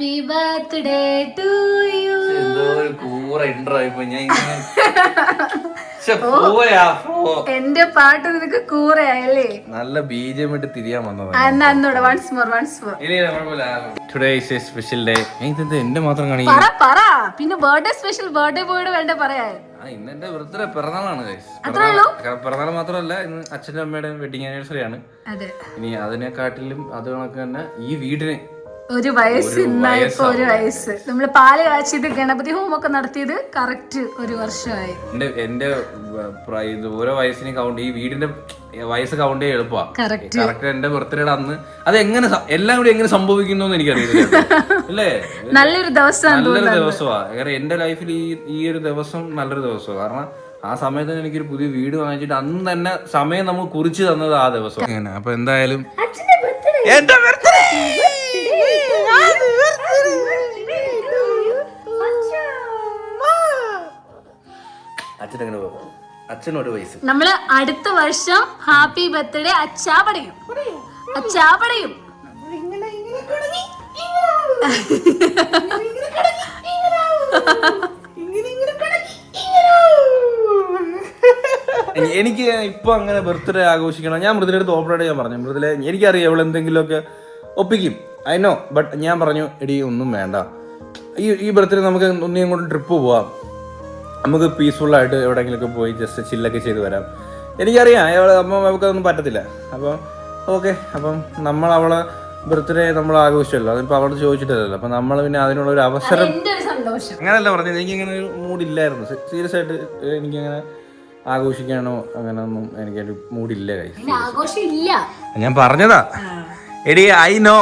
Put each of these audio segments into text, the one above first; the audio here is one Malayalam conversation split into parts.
Happy birthday to U. എന്റെ പാട്ട് നിനക്ക് കൂറയായല്ലേ? നല്ല ബീജം ഇട്ട് തിരിയാൻ വന്നതാണ്. Today is A special day. എന്റെ മാത്രം കാണിക്കും. പിന്നെ ബർത്ത്ഡേ സ്പെഷ്യൽ ബർത്ത്ഡേ ബോയുടെ വേണ്ട പറയാൻ. ഇന്ന് എന്റെ ബർത്ത്ഡേ പിറന്നാളാണ്. പിറന്നാൾ മാത്രമല്ല, ഇന്ന് അച്ഛൻ്റെ അമ്മയുടെയും വെഡിങ് ആനിവേഴ്സറി ആണ്. ഇനി അതിനെക്കാട്ടിലും അത് കണക്ക് തന്നെ ഈ വീടിന് ഒരു വയസ്സ്. ഇന്നായപ്പോ ഒരു വയസ്സ്. നമ്മള് പാല് കാച്ചിയത് ഗണപതി ഹോമൊക്കെ നടത്തിയത് കറക്റ്റ് ഒരു വർഷമായി. എന്റെ ഓരോ വയസ്സിനെ കൗണ്ട്, ഈ വീടിന്റെ വയസ്സ് കൗണ്ട് ചെയ്യാൻ എളുപ്പമാണ്. കറക്റ്റ് എന്റെ ബർത്ത്ഡേയുടെ അന്ന് അത് എങ്ങനെ എല്ലാം കൂടി എങ്ങനെ സംഭവിക്കുന്നു എന്ന് എനിക്കറിയില്ല. അല്ലേ? നല്ലൊരു ദിവസമാണ്. കാരണം എന്റെ ലൈഫിൽ ഈ ഒരു ദിവസം നല്ലൊരു ദിവസമാണ്. കാരണം ആ സമയത്ത് എനിക്കൊരു പുതിയ വീട് വാങ്ങിച്ചിട്ട് അന്ന് തന്നെ സമയം നമുക്ക് കുറിച്ച് തന്നത് ആ ദിവസം. അപ്പൊ എന്തായാലും എന്റെ ബർത്ത്ഡേ അച്ഛനെങ്ങനെ പോകും? അച്ഛനൊരു വയസ്സ്. നമ്മള് അടുത്ത വർഷം ഹാപ്പി ബർത്ത്ഡേ അച്ഛാ പറയും. അച്ഛാ പറയും. എനിക്ക് ഇപ്പൊ അങ്ങനെ ബർത്ത്ഡേ ആഘോഷിക്കണം. ഞാൻ മൃദുലയുടെ തോപ്പറോടെ ഞാൻ പറഞ്ഞു, മൃദുല എനിക്കറിയാം അവൾ എന്തെങ്കിലുമൊക്കെ ഒപ്പിക്കും, ഐ നോ. ബട്ട് ഞാൻ പറഞ്ഞു, എടി ഒന്നും വേണ്ട, ഈ ബർത്ത്ഡേ നമുക്ക് ഒന്നും കൊണ്ട് ട്രിപ്പ് പോവാം, നമുക്ക് പീസ്ഫുള്ളായിട്ട് എവിടെയെങ്കിലുമൊക്കെ പോയി ജസ്റ്റ് ചില്ലൊക്കെ ചെയ്ത് വരാം. എനിക്കറിയാം അപ്പം നമുക്കതൊന്നും പറ്റത്തില്ല. അപ്പം ഓക്കെ. അപ്പം നമ്മൾ അവളെ ബർത്ത്ഡേ നമ്മൾ ആഘോഷിച്ചല്ലോ, അതിപ്പോൾ അവളോട് ചോദിച്ചിട്ടല്ലോ. അപ്പം നമ്മൾ പിന്നെ അതിനുള്ള ഒരു അവസരം അങ്ങനെയല്ല പറഞ്ഞത്. എനിക്കിങ്ങനെ ഒരു മൂഡില്ലായിരുന്നു. സീരിയസ് ആയിട്ട് എനിക്കങ്ങനെ ആഘോഷിക്കാനോ അങ്ങനെ ഒന്നും എനിക്കൊരു മൂഡില്ല. ഞാൻ പറഞ്ഞതാ, എടി ഐ നോ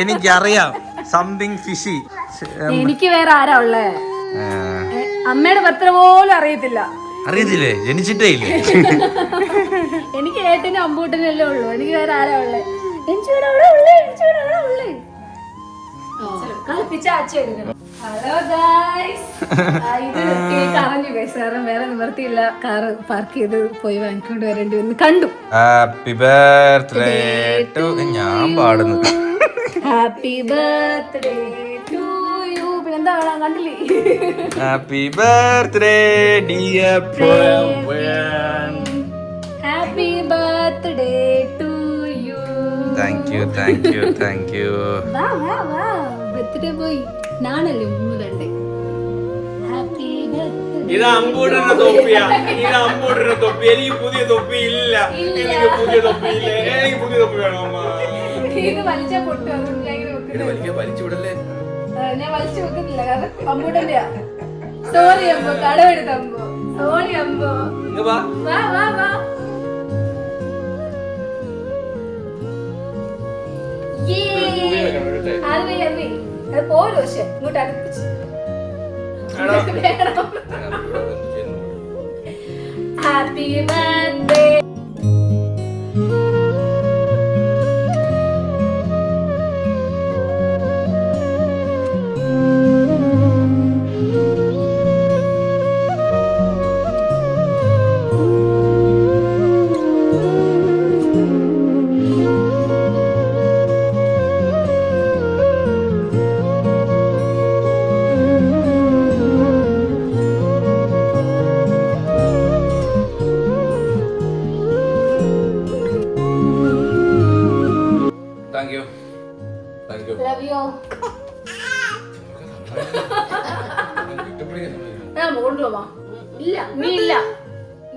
എനിക്കറിയാം സംതിങ് ഫിഷി. എനിക്ക് വേറെ ആരാ ഉള്ളേ? അമ്മയുടെ ബർത്ത്ഡേ പോലും അറിയത്തില്ലേ? ജനിച്ചിട്ടേ ഇല്ലേ? എനിക്ക് ഏട്ടനും അമ്പൂട്ടനും അല്ലേ ഉള്ളൂ. എനിക്ക് വേറെ ആരാ ഉള്ളേ? ഹലോ ഗൈസ്, അറിഞ്ഞു ഗൈസ്. കാരണം വേറെ നിവർത്തിയില്ല, കാറ് പാർക്ക് ചെയ്ത് പോയി വാങ്ങിക്കൊണ്ട് വരേണ്ടി വന്ന് കണ്ടു. ഹാപ്പി ബർത്ത്ഡേ ടു ഞാൻ പാടുന്നു. Happy birthday to you. പിന്നെന്താ വേണം? കണ്ടില്ലേ? Happy birthday dear friend. Happy birthday to you. Thank you. Birthday പോയി നാണല്ലേ മുതണ്ടേ. Happy birthday. ഇത് അമ്പൂട്ടന്റെ തൊപ്പിയാ. എനിക്ക് പുതിയ തൊപ്പി ഇല്ല. എനിക്ക് പുതിയ തൊപ്പി വേണം അമ്മ. ഇത് വലിച്ചാ പൊട്ടു. വലിച്ചു വിടല്ലേ? ഞാൻ വലിച്ചു വെക്കുന്നില്ല, കാരണം അമ്പൂട്ടന്റെയാ. സോറി അമ്പോ, കടമെടുത്ത അമ്പോ. സോറി അമ്പോ. വാ വാ വാ. അത് പോലും പക്ഷെ ഇങ്ങോട്ട് അടുപ്പിച്ച് ഹാപ്പി ബർത്ത്ഡേ. ഇല്ല,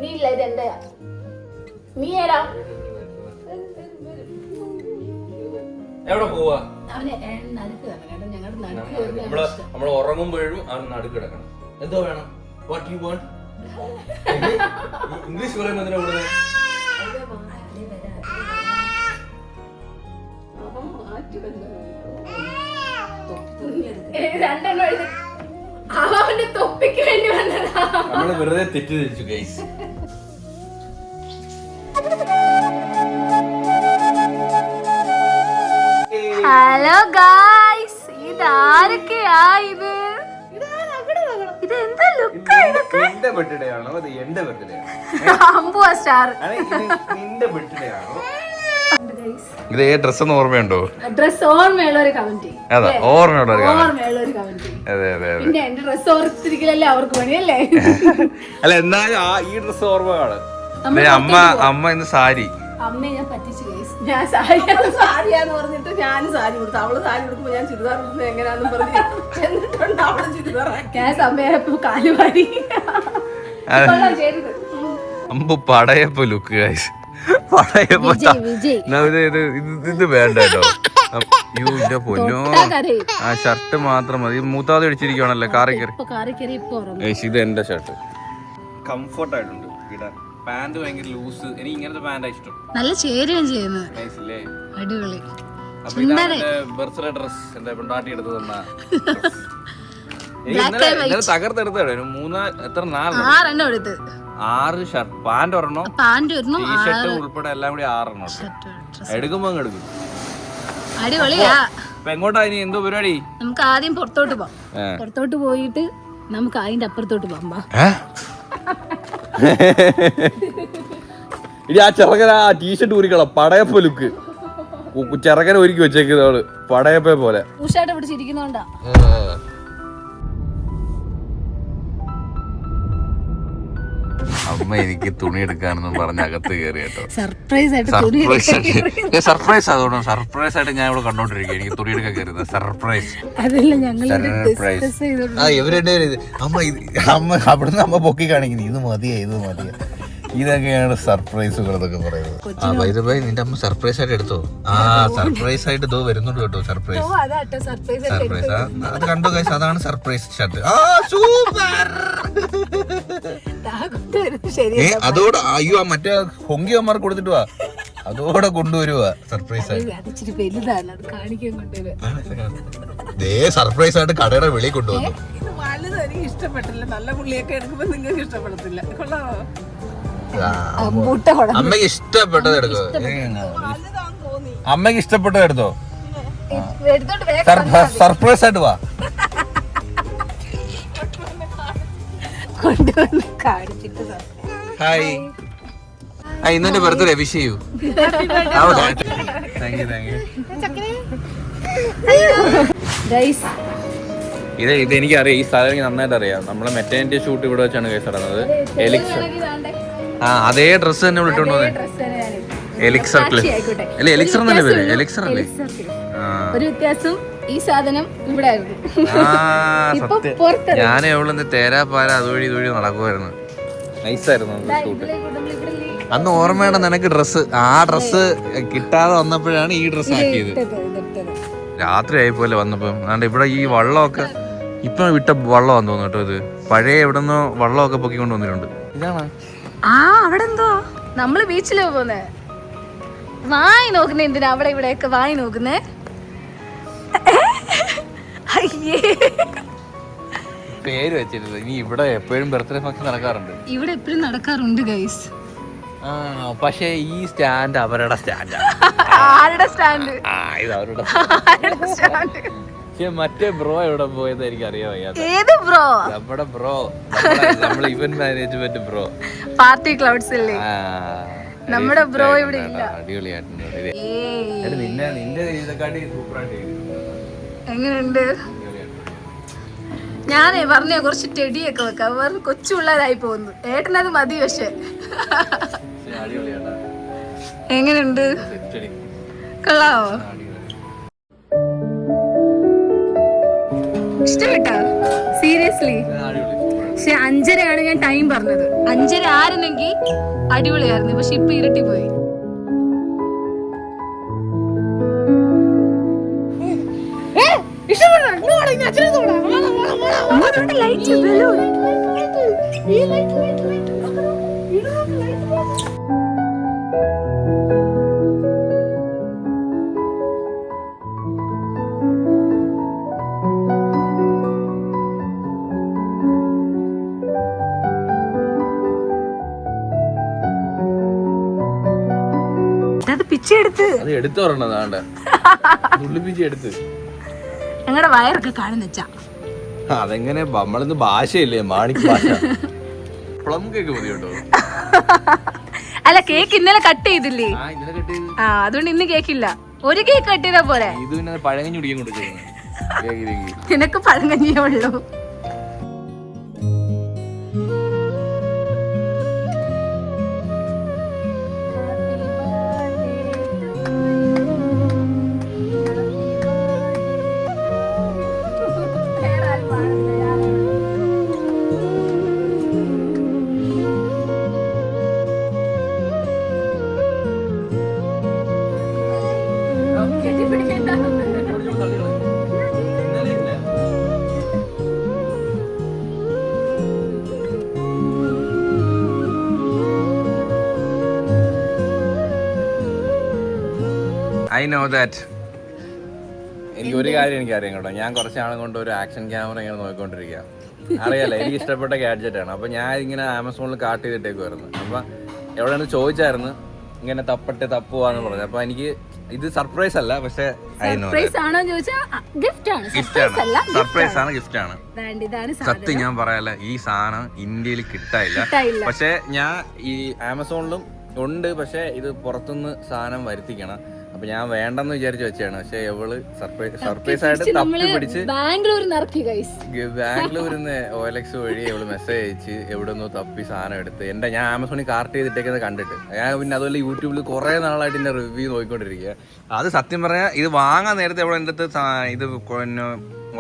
നീ ഇല്ല, ഇത് എന്റെയാ. നീ ഏടാ? എവിടെ പോവാ? അവനെ നടുക്ക് കിടക്കണം. ഞങ്ങളുടെ നമ്മൾ ഉറങ്ങുമ്പോഴും അവൻ നടുക്ക് കിടക്കണം. എന്തോ വേണം? What you want? ഇംഗ്ലീഷ് പറയുമ്പോൾ എന്തിനാ കൂടുന്നത്? അവന്റെ തൊപ്പിക്ക് വേണ്ടി വന്നതാ. നമ്മള് വെറുതെ തെറ്റിദ്ധരിച്ചു ഗൈസ്. Hello guys, ഇതാരൊക്കെയാ? ഇത് എന്താ ലുക്ക്? നിന്റെ ബർത്ത്ഡേ ആണോ? അത് എന്റെ ബർത്ത്ഡേ അമ്പുവാ സ്റ്റാർ. നിന്റെ ബർത്ത്ഡേ ആണോ? ഇത് ഏ ഡ്രസ് ഒന്ന് ഓർമ്മയുണ്ടോ? ഡ്രസ് ഓർമ്മയുള്ള ഒരു കമന്റ്. അതെ, ഓർമ്മയുള്ള ഒരു കമന്റ്. അതെ അതെ. പിന്നെ എന്റെ ഡ്രസ് ഓർത്തിരിക്കലല്ലേ അവർക്ക് പണിയല്ലേ? അല്ല എന്നാലും ഈ ഡ്രസ് ഓർമ്മയാണ്. അമ്മ ഇന്ന് സാരി. അമ്മയെ ഞാൻ പറ്റിച്ചു ഗൈസ്. ഞാൻ സാരിയാന്ന് പറഞ്ഞിട്ട് ഞാൻ സാരി കൊടുത്തു. അവള് സാരി കൊടുക്കുമ്പോ ഞാൻ ചുരിദാർ കൊടുക്കുന്നത് എങ്ങനെയാന്ന് പറഞ്ഞു എന്നിട്ടുണ്ട് അവള് ചുരിദാർ. ഞാൻ സമയപ്പോ കാലുവാരി ചെയ്തത്. അമ്പു പടയപ്പോ ലുക്ക് ഗൈസ്. പടയപ്പോ ഇത് വേണ്ട കേട്ടോ. ന്റെ പൊന്നോ, ആ ഷർട്ട് മാത്രം മതി. മൂത്താതെ അടിച്ചിരിക്കുവാണല്ലോ കാറി കയറി. ഇത് എന്റെ ഷർട്ട് കംഫർട്ട് ആയിട്ടുണ്ട് ഇടാൻ. പാന്റ് ഭയങ്കര ലൂസ്. എനിക്ക് ഇങ്ങനത്തെ പാന്റാ ഇഷ്ടം. നല്ല ചേരുകയും ചെയ്യുന്നത്. അടിപൊളി. അപ്പൊ ഇതാണ് ബർത്ത്ഡേ ഡ്രസ് എന്റെ പെണ്ടാട്ടി എടുത്ത് തന്ന. ഇന്നലെ തകർത്തെടുത്തേ. എത്ര 6 ഷർട്ട്, പാന്റ് ഒരെണ്ണം, ടീഷർട്ട് ഉൾപ്പെടെ എല്ലാം കൂടി 6 എണ്ണം എടുക്കുമ്പോ എടുക്കും. അടിപൊളിയാ. അപ്പൊ എങ്ങോട്ടാ ഇനി എന്തോ പരിപാടി? നമുക്ക് ആദ്യം പുറത്തോട്ട് പോവാം. പുറത്തോട്ട് പോയിട്ട് നമുക്ക് അതിന്റെ അപ്പുറത്തോട്ട് പോകാം. ഇനി ആ ചെറുക്കൻ ആ ടീഷർട്ട് ഊരിക്കള. പടയപ്പ ലുക്ക്. ചെറുക്കനെ ഒരുക്കി വെച്ചേക്കുന്നവള് പടയപ്പ പോലെ. ഉഷാട്ട് പിടിച്ചിരിക്കുന്നോണ്ടാ. അമ്മ എനിക്ക് തുണി എടുക്കാനെന്നും പറഞ്ഞ അകത്ത് കയറി കേട്ടോ. സർപ്രൈസ് ആയിട്ട് ഞാൻ ഇവിടെ കണ്ടോണ്ടിരിക്കുക. എനിക്ക് തുണി എടുക്കാൻ കയറുന്നത് സർപ്രൈസ്. ഇവരുടെ അമ്മ അവിടുന്ന് അമ്മ പൊക്കി കാണിക്കുന്നു. ഇത് മതിയാ. ഇതൊക്കെയാണ് സർപ്രൈസുകളൊക്കെ പറയുന്നത്. നിന്റെ അമ്മ സർപ്രൈസ് ആയിട്ട് എടുത്തോ? സർപ്രൈസ് ആയിട്ട് ഇതോ വരുന്നുണ്ട് കേട്ടോ. സർപ്രൈസ് അത് കണ്ടോ ഗൈസ്? അതാണ് സർപ്രൈസ് ഷർട്ട്. അതോടെ അയ്യോ മറ്റേ ഹൊങ്കിയന്മാർക്ക് കൊടുത്തിട്ട് വാ. അതോടെ കൊണ്ടുവരുവാ സർപ്രൈസ് ആയിട്ട്. സർപ്രൈസ് ആയിട്ട് കടയുടെ വെളിയിൽ കൊണ്ടുവന്നു. എനിക്ക് ഇഷ്ടപ്പെട്ടില്ല. നല്ല പുള്ളിയൊക്കെ എടുക്കുമ്പോ നിങ്ങൾക്ക് ഇഷ്ടപ്പെടത്തില്ല. കൊള്ളാമോ? അമ്മക്ക് ഇഷ്ടപ്പെട്ടത് എടുത്തോ. അമ്മക്ക് ഇഷ്ടപ്പെട്ടത് എടുത്തോ. സർപ്രൈസ് ആയിട്ട് വാ. ഹായ്. ഇന്നെ ബർത്ത്ഡേ വിഷ് ചെയ്യൂ. ഇത് എനിക്കറിയാം. ഈ സ്ഥലം എനിക്ക് നന്നായിട്ട് അറിയാം. നമ്മളെ മെറ്റേണിറ്റി ഷൂട്ട് ഇവിടെ വെച്ചാണ് കേസ് നടന്നത്. എലിക്സർ. അതേ ഡ്രസ് തന്നെ വിളിട്ടോണ്ട് വന്നേ. എലിക്സർ ക്ലിഫ് അല്ലേ? എലിക്സർ എന്നല്ലേ പേര്? എലിക്സർ അല്ലേ? ഒരു വ്യത്യാസം, ഈ സാധനം ഇവിടെ ഞാൻ എവിടെ തേരാപ്പാല അതുവഴി ഇതുവഴി നടക്കുമായിരുന്നു. നൈസായിരുന്നു ഷൂട്ട്. അന്ന് ഓർമ്മയാണ് നിനക്ക് ഡ്രസ്സ്. ആ ഡ്രസ്സ് കിട്ടാതെ വന്നപ്പോഴാണ് ഈ ഡ്രസ്സ് ആക്കിയത്. രാത്രി ആയിപ്പോലെ വന്നപ്പം. അതുകൊണ്ട് ഇവിടെ ഈ വള്ളമൊക്കെ ഇപ്പൊ വിട്ട വള്ളമാന്ന് തോന്നുന്നു കേട്ടോ. ഇത് പഴയ എവിടെ നിന്നോ വള്ളമൊക്കെ പൊക്കിക്കൊണ്ട് വന്നിട്ടുണ്ട്. ഇതാണ് അവിടെ എന്തോ നമ്മള് ബീച്ചിലോ പോന്നേ. വായി നോക്കുന്നേ എന്തിനാ? അവിടെ ഇവിടെയൊക്കെ വായി നോക്കുന്നേ. പേര് വെച്ചിരുന്നത്. ഇനി ഇവിടെ എപ്പോഴും ബർത്ത്ഡേ ഫംഗ്ഷൻ നടക്കാറുണ്ട്. ഇവിടെ എപ്പോഴും നടക്കാറുണ്ട് ഗൈസ്. പക്ഷേ ഈ സ്റ്റാൻഡ് അവരുടെ സ്റ്റാൻഡാണ്. ആരുടെ സ്റ്റാൻഡ്? ഇത് അവരുടെ സ്റ്റാൻഡ്. മറ്റേ ബ്രോ എവിടെ പോയത് എനിക്ക് അറിയാൻ വയ്യാതെ. ഏത് ബ്രോ? നമ്മുടെ ബ്രോ, നമ്മളെ event management bro, party clouds അല്ലേ? നമ്മുടെ ബ്രോ ഇവിടെ ഇല്ല. അടിപൊളിയായിട്ടുണ്ട്. നിന്റെ ഇതൊക്കെ സൂപ്പറായിട്ട്. എങ്ങനെയുണ്ട്? ഞാനേ പറഞ്ഞ കുറച്ച് ടെടിയൊക്കെ വെക്കാം. വേറെ കൊച്ചു പിള്ളേരായി പോകുന്നു. ഏട്ടനത് മതി. പക്ഷെ എങ്ങനെയുണ്ട്? കൊള്ളാവോ? ഇഷ്ടപ്പെട്ടോ? സീരിയസ്ലി? പക്ഷെ 5:30 ഞാൻ ടൈം പറഞ്ഞത്. 5:30 ആയിരുന്നെങ്കിൽ അടിപൊളിയായിരുന്നു. പക്ഷെ ഇപ്പൊ ഇരട്ടി പോയി. ഞങ്ങളുടെ വയറൊക്കെ കാണുന്ന അതെങ്ങനെ നമ്മളിന്ന് ഭാഷയില്ലേ? മാണിക്ക് ഭാഷ. പ്ലം കേക്ക് മതി കേട്ടോ. അല്ല കേക്ക് ഇന്നലെ കട്ട് ചെയ്തില്ലേ? ആ അതുകൊണ്ട് ഇന്ന് കേക്കില്ല. ഒരു കേക്ക് കട്ട് ചെയ്താ പോരെ? നിനക്ക് പഴങ്കഞ്ഞിയേ ഉള്ളൂ. I know that. എനിക്ക് ഒരു കാര്യം എനിക്കറിയാം കേട്ടോ, ഞാൻ കുറച്ച് നാളും കൊണ്ട് ഒരു ആക്ഷൻ ക്യാമറ ഇങ്ങനെ നോക്കിക്കൊണ്ടിരിക്കുക. അറിയാലോ, എനിക്ക് ഇഷ്ടപ്പെട്ട ഗാഡ്ജറ്റ് ആണ്. അപ്പോൾ ഞാൻ ഇങ്ങനെ ആമസോണിൽ കാർട്ട് ചെയ്തിട്ടേക്കുമായിരുന്നു. അപ്പം എവിടെയാണ് ചോദിച്ചായിരുന്നു ഇങ്ങനെ തപ്പുവാന്ന് പറഞ്ഞു. അപ്പോൾ എനിക്ക് ഇത് സർപ്രൈസ് അല്ല, പക്ഷേ സർപ്രൈസ് ആണ്, ഗിഫ്റ്റ് ആണ്. സത്യം ഞാൻ പറയാല്ല, ഈ സാധനം ഇന്ത്യയിൽ കിട്ടായില്ല. പക്ഷെ ഞാൻ ഈ ആമസോണിലും ഉണ്ട്, പക്ഷെ ഇത് പുറത്തുനിന്ന് സാധനം വരുത്തിക്കണം. അപ്പൊ ഞാൻ വേണ്ടെന്ന് വിചാരിച്ചു വെച്ചാണ്. പക്ഷെ എവള് സർപ്രൈസ് ആയിട്ട് തപ്പി പിടിച്ച് ബാംഗ്ലൂരിന്ന് OLX വഴി എവള് മെസ്സേജ് അയച്ച് എവിടെ നിന്നോ തപ്പി സാധനം എടുത്ത് ഞാൻ ആമസോണിൽ കാർട്ട് ചെയ്തിട്ടേക്കുന്നത് കണ്ടിട്ട് ഞാൻ പിന്നെ അതുപോലെ യൂട്യൂബിൽ കുറെ നാളായിട്ട് ഇതിന്റെ റിവ്യൂ നോക്കിക്കൊണ്ടിരിക്കുക. അത് സത്യം പറഞ്ഞാൽ ഇത് വാങ്ങാൻ നേരത്തെ എവിടെ എൻ്റെ അടുത്ത് ഇത്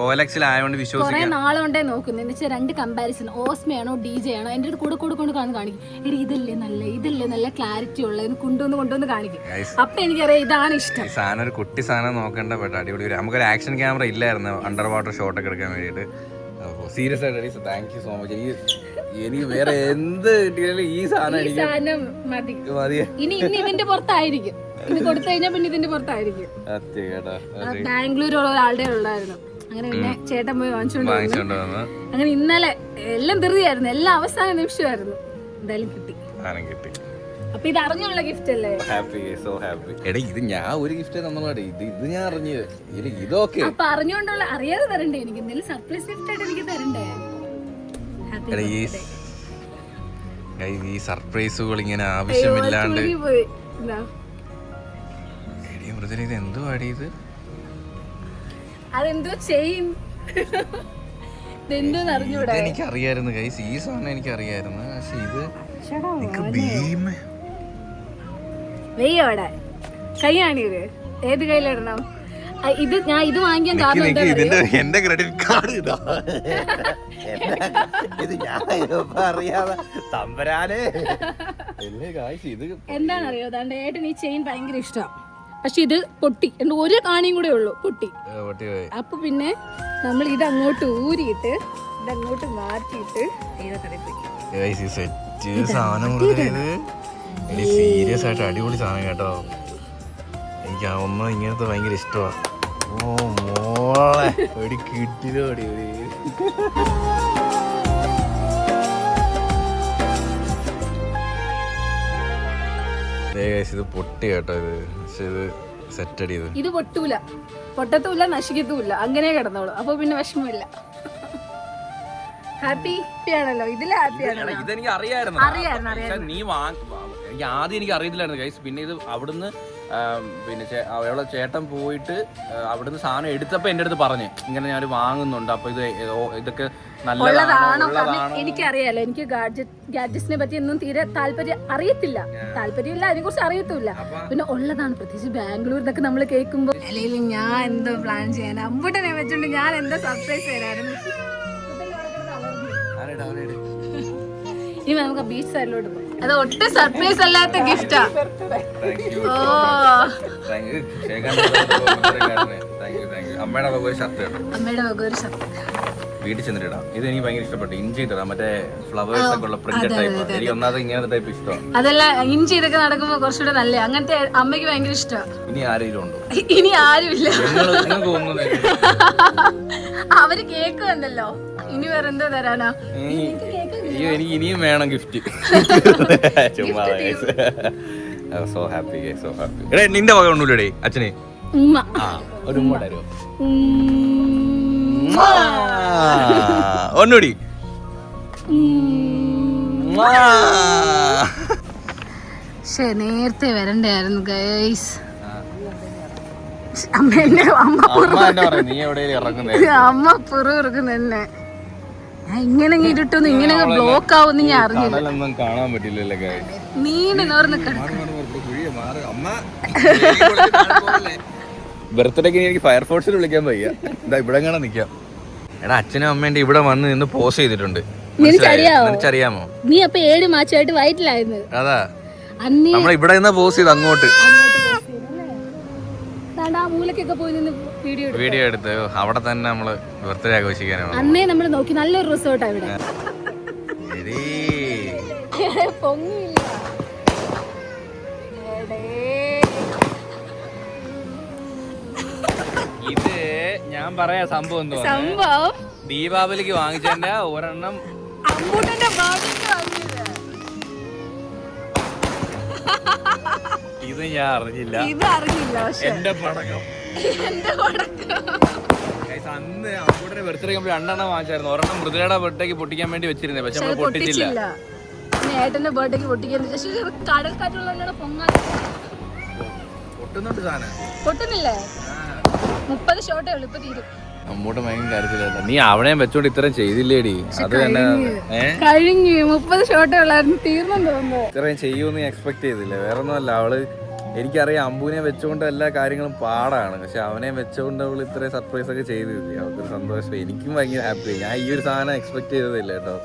OLX-ലായോണ്ട് വിശ്വസിക്കാൻ നാളുകൊണ്ടേ നോക്കുന്നു. രണ്ട് കമ്പാരിസൺ, ഓസ്മയാണോ DJ ആണോ എന്റെ അടുത്ത് കൂടെ കാണിക്കും. ഇതല്ലേ നല്ല ക്ലാരിറ്റി ഉള്ളത് കൊണ്ടുവന്ന് കാണിക്കും. അപ്പൊ എനിക്കറിയാം ഇതാണ് ഇഷ്ടം. സാധനം ഒരു കുട്ടി സാധനം നോക്കേണ്ട പെട്ട അടിപൊളി. നമുക്കൊരു ആക്ഷൻ ക്യാമറ ഇല്ലായിരുന്നു അണ്ടർ വാട്ടർ ഷോട്ടൊക്കെ എടുക്കാൻ വേണ്ടിയിട്ട്. സീരിയസ് ആയിട്ട് താങ്ക് യു സോ മച്ച്. എനിക്ക് വേറെ എന്ത് കിട്ടിയാലും ഈ സാധനം മതി. ഇനി ഇതിന്റെ പുറത്തായിരിക്കും, ഇത് കൊടുത്തു കഴിഞ്ഞാൽ പിന്നെ ഇതിന്റെ പുറത്തായിരിക്കും. ബാംഗ്ലൂരുള്ള ഒരാളുടെ ഉള്ളായിരുന്നു. അങ്ങനെ പിന്നെ ചേട്ടൻ പോയി വാങ്ങിച്ചോണ്ട് വന്നു. അങ്ങനെ ഇന്നലെ എല്ലാം ധൃതിയായിരുന്നു, എല്ലാം അവസാന നിമിഷമായിരുന്നു. എന്തായാലും കിട്ടി. അപ്പൊ ഇത് അറിഞ്ഞുള്ള ഗിഫ്റ്റ് അല്ലേ? Happy, so happy. എടാ ഇത് ഞാൻ ഒരു ഗിഫ്റ്റ് തന്നോളാടി, ഇത് ഞാൻ അറിഞ്ഞത്. ഇതൊക്കെ അപ്പൊ അറിഞ്ഞോണ്ടുള്ള അറിയാതെ തരണ്ടേ? എനിക്ക് എന്തെങ്കിലും സർപ്രൈസ് ഗിഫ്റ്റ് ആയിട്ട് എനിക്ക് തരണ്ടേ? ഈ സർപ്രൈസുകൾ ഇങ്ങനെ ആവശ്യമില്ലാണ്ട് ഇത് എന്തോ ആടി ഇത്? അതെന്തോ ചെയിൻ, എനിക്ക് അറിയായിരുന്നു ഗൈസ്, ഈ സാധനം എനിക്ക് അറിയായിരുന്നു. പക്ഷെ ഇത് കൈ കാണിയത് ഏത് കയ്യിലിടണം? ഇത് ഞാൻ ഇത് വാങ്ങിക്കാൻ കാരണം എന്റെ ക്രെഡിറ്റ് കാർഡ് ഇതാ. ഇത് ഞാൻ അറിയാതെ തമ്പരാനെ. എന്താണെന്നറിയോ, അതാണ്ട് ഏട്ടൻ ഈ ചെയിൻ ഭയങ്കര ഇഷ്ടമാണ്. പക്ഷെ ഇത് പൊട്ടി, എന്റെ ഒരു കാണിയും കൂടെ ഉള്ളു, പൊട്ടി. അപ്പൊ പിന്നെ നമ്മൾ ഇത് അങ്ങോട്ട് ഊരിയിട്ട് ഇതങ്ങോട്ട് മാറ്റിയിട്ട് സീരിയസ് ആയിട്ട് അടിപൊളി സാധനം കേട്ടോ. എനിക്ക് ഒന്നും ഇങ്ങനത്തെ ഭയങ്കര ഇഷ്ടമാണ്. ഓ മോളെ ഒരു കിട്ടിലോടി. ഇത് പൊട്ടി കേട്ടോ. ഇത് സെറ്റ് അടിയത്. ഇത് പൊട്ടത്തൂല നശിക്കത്തൂല്ല, അങ്ങനെ കിടന്നോളൂ. അപ്പൊ പിന്നെ വിഷമമില്ല. ഹാപ്പി ആണല്ലോ, ഇതില് ഹാപ്പിയാണല്ലോ. ഇതെനിക്ക് അറിയായിരുന്നു. നീ എനിക്ക് ആദ്യം എനിക്ക് അറിയത്തില്ലായിരുന്നു ഗൈസ്. പിന്നെ ഇത് അവിടുന്ന് പിന്നെ അവളെ ചേട്ടൻ പോയിട്ട് അവിടുന്ന് സാധനം എടുത്തപ്പോ എന്റെ അടുത്ത് പറഞ്ഞു ഇങ്ങനെ ഞാൻ വാങ്ങുന്നുണ്ട്, അപ്പൊ ഇതൊക്കെ നല്ലതാണോ. എനിക്കറിയാലോ, എനിക്ക് ഗാഡ്ജറ്റ്സിനെ പറ്റി ഒന്നും തീരെ താല്പര്യമില്ല, അതിനെ കുറിച്ച് അറിയത്തില്ല. പിന്നെ ഉള്ളതാണ്, പ്രത്യേകിച്ച് ബാംഗ്ലൂർ എന്നൊക്കെ നമ്മൾ കേൾക്കുമ്പോ അല്ലെങ്കിൽ ഞാൻ എന്തോ പ്ലാൻ ചെയ്യാൻ അമ്പൂട്ടനെ വെച്ചോണ്ട് ഞാൻ എന്തോ സർപ്രൈസ് തരായിരുന്നു. ഇനി നമുക്ക് ബീച്ച് സൈഡിലോട്ട് പോകാം. അത് ഒട്ടും സർപ്രൈസ് അല്ലാത്ത ഗിഫ്റ്റാ. അമ്മയുടെ വക ഒരു ഷർട്ട്. വീട്ടിൽ ചെന്നിട്ടാ. ഇത് എനിക്ക് ഭയങ്കര ഇഷ്ടപ്പെട്ടു. ഇഞ്ചി ഇട്ടാ മറ്റേ ഫ്ലവേഴ്സ് ഒക്കെ ഉള്ള പ്രിന്റഡ് ടൈപ്പ്. എനിക്ക് ഒന്നാമത് ഇങ്ങനത്തെ ടൈപ്പ് ഇഷ്ടമാണ്. അതല്ല, ഇഞ്ചി ഇതൊക്കെ നടക്കുമ്പോ കുറച്ചുകൂടെ നല്ല. അങ്ങനത്തെ അമ്മയ്ക്ക് ഭയങ്കര ഇഷ്ടമാണ്. ഇനി ആരെങ്കിലും ഉണ്ടോ? ഇനി ആരുമില്ല. അവര് കേക്ക് വന്നല്ലോ, ഇനി വേറെ എന്തോ തരാനാ? എനിക്ക് ഇനിയും വേണം gift. So happy, so happy. എടാ നിന്റെ വക ഒന്നുമില്ലേ അച്ഛനെ? ഒരു ഉമ്മ തരുമോ? ഒന്നുകൂടി. പക്ഷേ നേരത്തെ വരണ്ടായിരുന്നു ഗൈസ്. അമ്മ പുറകുന്നു എന്നെ. ഇങ്ങനെ ഇരുട്ടൊന്നും ഇങ്ങനെ ബ്ലോക്ക് ആവുന്ന ഞാൻ അറിഞ്ഞില്ല. കാണാൻ പറ്റില്ലല്ലോ നീണ്ട നോർന്ന് ബർത്ത്ഡേക്ക് എനിക്ക് ഫയർഫോഴ്സിൽ വിളിക്കാൻ വയ്യ. എന്താ ഇവിടെ കാണാൻ നിക്കാം. എടാ അച്ഛനും അമ്മേന്റെ ഇവിടെ വന്ന് നിന്ന് പോസ് ചെയ്തിട്ടുണ്ട്. അറിയാമോ? നീ അപ്പൊ 7 മാസമായിട്ട് വയറ്റിലായിരുന്നു. അതാ നമ്മൾ ഇവിടെ നിന്ന് പോസ് ചെയ്ത് അങ്ങോട്ട് വീഡിയോ എടുത്ത് അവിടെ തന്നെ നമ്മള് ബർത്ത്ഡേ ആഘോഷിക്കാനാണ്. അന്നേ നമ്മൾ നോക്കി നല്ലൊരു റിസോർട്ടാ ഇവിടെ. ഇത് ഞാൻ പറയാ സംഭവം ദീപാവലിക്ക് വാങ്ങിച്ചതിന്റെ ഒരെണ്ണം ഇത് ഞാൻ അറിഞ്ഞില്ല. എന്റെ പടക്കം അന്ന് അമ്മൂടെ ബർത്ത്ഡേ 2 വാങ്ങിച്ചായിരുന്നു. ഒരെണ്ണം മൃദുലയുടെ ബർത്ത്ഡേക്ക് പൊട്ടിക്കാൻ വേണ്ടി വെച്ചിരുന്നേ, പക്ഷെ നമ്മൾ പൊട്ടിച്ചില്ല. ഏട്ടന്റെ ബർത്ത്ഡേക്ക് പൊട്ടിക്കാൻ പൊട്ടുന്നുണ്ട് സാധനം. പൊട്ടുന്നില്ലേ? 30 ഷോട്ടേ ഉള്ളൂ, ഇപ്പൊ തീരും. അമ്മൂട്ട് ഭയങ്കര കാര്യത്തില്ല. നീ അവിടെയും വെച്ചോണ്ട് ഇത്രയും ചെയ്തില്ലേടി? അത് തന്നെ കഴിഞ്ഞു. 30 ഷോട്ടേ ഉള്ളായിരുന്നു, തീർന്നു. ഇത്രയും ചെയ്യൂന്ന് എക്സ്പെക്ട് ചെയ്തില്ല. വേറെ ഒന്നുമല്ല, അവള് എനിക്കറിയാം അമ്പൂനെ വെച്ചുകൊണ്ട് എല്ലാ കാര്യങ്ങളും പാടാണ്, പക്ഷെ അവനെ വെച്ചുകൊണ്ട് അവൾ ഇത്രയും സർപ്രൈസ് ഒക്കെ ചെയ്തില്ല. അവർക്കൊരു സന്തോഷം. എനിക്കും ഭയങ്കര ഹാപ്പി. ഞാൻ ഈ ഒരു സാധനം എക്സ്പെക്ട് ചെയ്തതില്ല കേട്ടോ.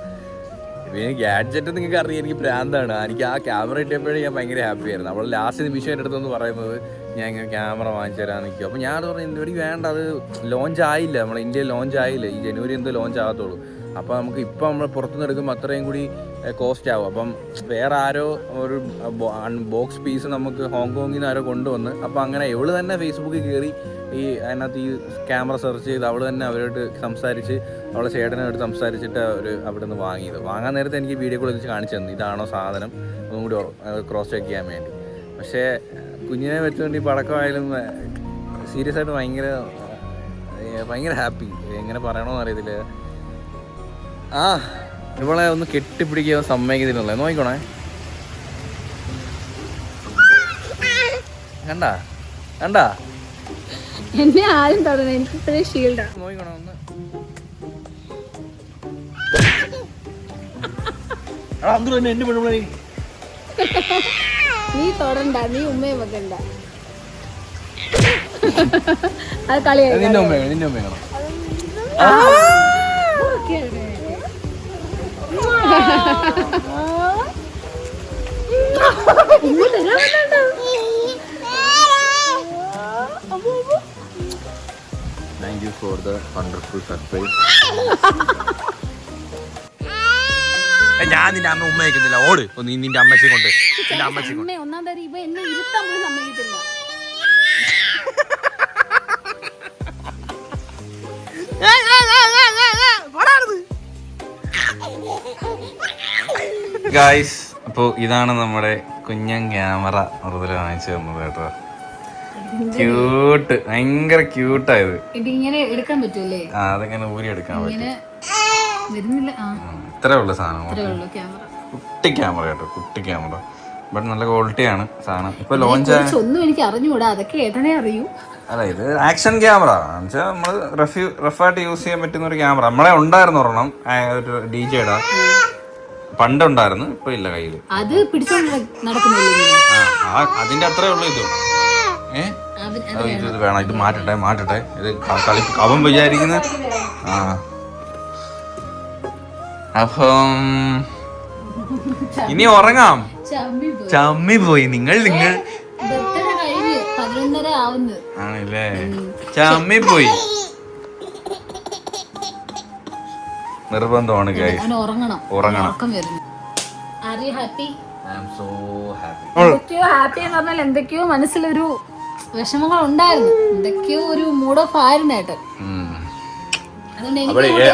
എനിക്ക് ഗാഡ്ജറ്റ് നിങ്ങൾക്ക് അറിയാം, എനിക്ക് ഭ്രാന്താണ്. എനിക്ക് ആ ക്യാമറ കിട്ടിയപ്പോഴേ ഞാൻ ഭയങ്കര ഹാപ്പി ആയിരുന്നു. അവൾ ലാസ്റ്റ് നിമിഷം എൻ്റെ അടുത്തെന്ന് പറയുന്നത് ഞാൻ ഇങ്ങനെ ക്യാമറ വാങ്ങിച്ചു തരാൻ നിൽക്കും. അപ്പോൾ ഞാൻ പറഞ്ഞു എനിക്ക് വേണ്ട, അത് ലോഞ്ച് ആയില്ല, നമ്മളെ ഇന്ത്യയിൽ ലോഞ്ച് ആയില്ല, ഈ ജനുവരി എന്തോ ലോഞ്ച് ആകത്തുള്ളൂ. അപ്പോൾ നമുക്ക് ഇപ്പം നമ്മൾ പുറത്തുനിന്ന് എടുക്കുമ്പോൾ അത്രയും കൂടി കോസ്റ്റ് ആവും. അപ്പം വേറെ ആരോ ഒരു ബോക്സ് പീസ് നമുക്ക് ഹോങ്കോങ്ങിൽ നിന്ന് ആരോ കൊണ്ടുവന്ന്, അപ്പോൾ അങ്ങനെ ഇവള് തന്നെ ഫേസ്ബുക്കിൽ കയറി ഈ അതിനകത്ത് ഈ ക്യാമറ സെർച്ച് ചെയ്ത് അവൾ തന്നെ അവരോട് സംസാരിച്ച് അവളെ ചേട്ടനോട് സംസാരിച്ചിട്ട് അവർ അവിടെ നിന്ന് വാങ്ങിയത്. വാങ്ങാൻ നേരത്തെ എനിക്ക് വീഡിയോ കോൾ വെച്ച് കാണിച്ചു തന്നു, ഇതാണോ സാധനം ഒന്നും കൂടി ക്രോസ് ചെക്ക് ചെയ്യാൻ വേണ്ടി. പക്ഷേ കുഞ്ഞിനെ വെച്ചുകൊണ്ട് ഈ പടക്കമായാലും സീരിയസ് ആയിട്ട് ഭയങ്കര ഹാപ്പി. എങ്ങനെ പറയണമെന്ന് അറിയത്തില്ല. ആ ഇവളെ ഒന്ന് കെട്ടിപ്പിടിക്കാൻ സമ്മതിക്കുന്നില്ല. നോക്കണേ, കണ്ടാ കണ്ടാ എന്നെ ആരും തൊടുന്നു, എനിക്ക് ഇത്രയും ഷീൽഡാ. നോക്കണോ ഒന്ന്. നീ തൊടണ്ട, നീ ഉമ്മയെ വെക്കണ്ട. അത് കളിയായി. നിന്റെ ഉമ്മയാണ്. Thank you for the wonderful surprise. ഞാൻ നിന്റെ അമ്മ ഉമ്മ വയ്ക്കുന്നില്ല, ഓട് നീ നിന്റെ അമ്മച്ചി കൊണ്ട്. ഒന്നാം തരം ഇവ എന്നെ ഇരുത്താൻ പോലും സമ്മതിക്കത്തില്ല. ഗായ്സ്, അപ്പോൾ ഇതാണ് നമ്മുടെ കുഞ്ഞൻ ക്യാമറ മൃദുല വാങ്ങിച്ചു തന്നത് കേട്ടോ. ക്യൂട്ട്, ഭയങ്കര ക്യൂട്ടായത്. ഇങ്ങനെ എടുക്കാൻ പറ്റൂലേ? അതങ്ങനെ ഊരി എടുക്കാൻ പറ്റും. ഇത്രേ ഉള്ള സാധനം, കുട്ടി ക്യാമറ കേട്ടോ, കുട്ടി ക്യാമറ. ബട്ട് നല്ല ക്വാളിറ്റിയാണ് സാധനം. ഇപ്പൊ ലോഞ്ച് ഒന്നും എനിക്ക് അറിഞ്ഞുകൂടാ, അതൊക്കെ ഏട്ടനെ അറിയൂ. അല്ല, ഇത് ആക്ഷൻ ക്യാമറ എന്നുവെച്ചാൽ നമ്മള് റഫായിട്ട് യൂസ് ചെയ്യാൻ പറ്റുന്ന ഒരു ക്യാമറ. നമ്മളെ ഉണ്ടായിരുന്നു ഒരെണ്ണം, ഒരു DJ-യുടെ പണ്ടുണ്ടായിരുന്നു, ഇപ്പൊ ഇല്ല കയ്യില്. അത് പിടിച്ചോണ്ട് നടക്കുന്നില്ല. അതിന്റെ അത്രേ ഉള്ളൂ ഇതും. ഇത് വേണം, ഇത് മാറ്റട്ടെ. ഇത് അവൻ വിചാരിക്കുന്ന അപ്പം ഇനി ഉറങ്ങാം. ചമ്മി പോയി നിങ്ങൾ ആണല്ലേ, ചമ്മി പോയി. നിർബന്ധമാണ് എന്തൊക്കെയോ മനസ്സിലൊരു വിഷമങ്ങൾ ഉണ്ടായിരുന്നു, എന്തൊക്കെയോ ഒരു മൂഡ് ഓഫ് ആയിരുന്നു ഏട്ടൻ.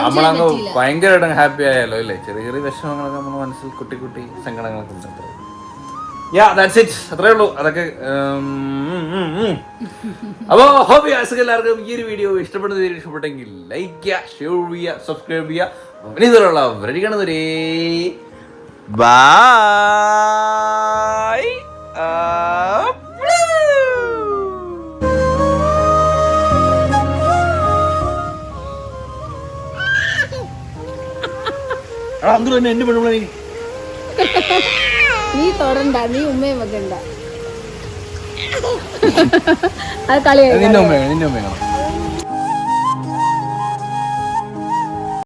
നമ്മളങ്ങ് ഭയങ്കരമായിട്ട് ഹാപ്പി ആയാലോ അല്ലേ. ചെറിയ ചെറിയ വിഷമങ്ങളൊക്കെ നമ്മുടെ മനസ്സിൽ കുട്ടി സങ്കടങ്ങളൊക്കെ ഉണ്ട്. അത്രേ ഉള്ളൂ. അതൊക്കെ അപ്പോ ഹോബി എല്ലാവർക്കും ഈ ഒരു വീഡിയോ ഇഷ്ടപ്പെട്ടെങ്കിൽ ലൈക്ക് ചെയ്യുക, ഷെയർ ചെയ്യുക, സബ്സ്ക്രൈബ് ചെയ്യുക. ഇതുള്ള വരെ കാണുന്നവരേ ബൈ. എന്റെ പെണ്ണുള്ള നീ തൊടണ്ട, നീ ഉമ്മയും വെക്കണ്ട. അത് കളിയായി. നിന്റെ ഉമ്മയാണ്.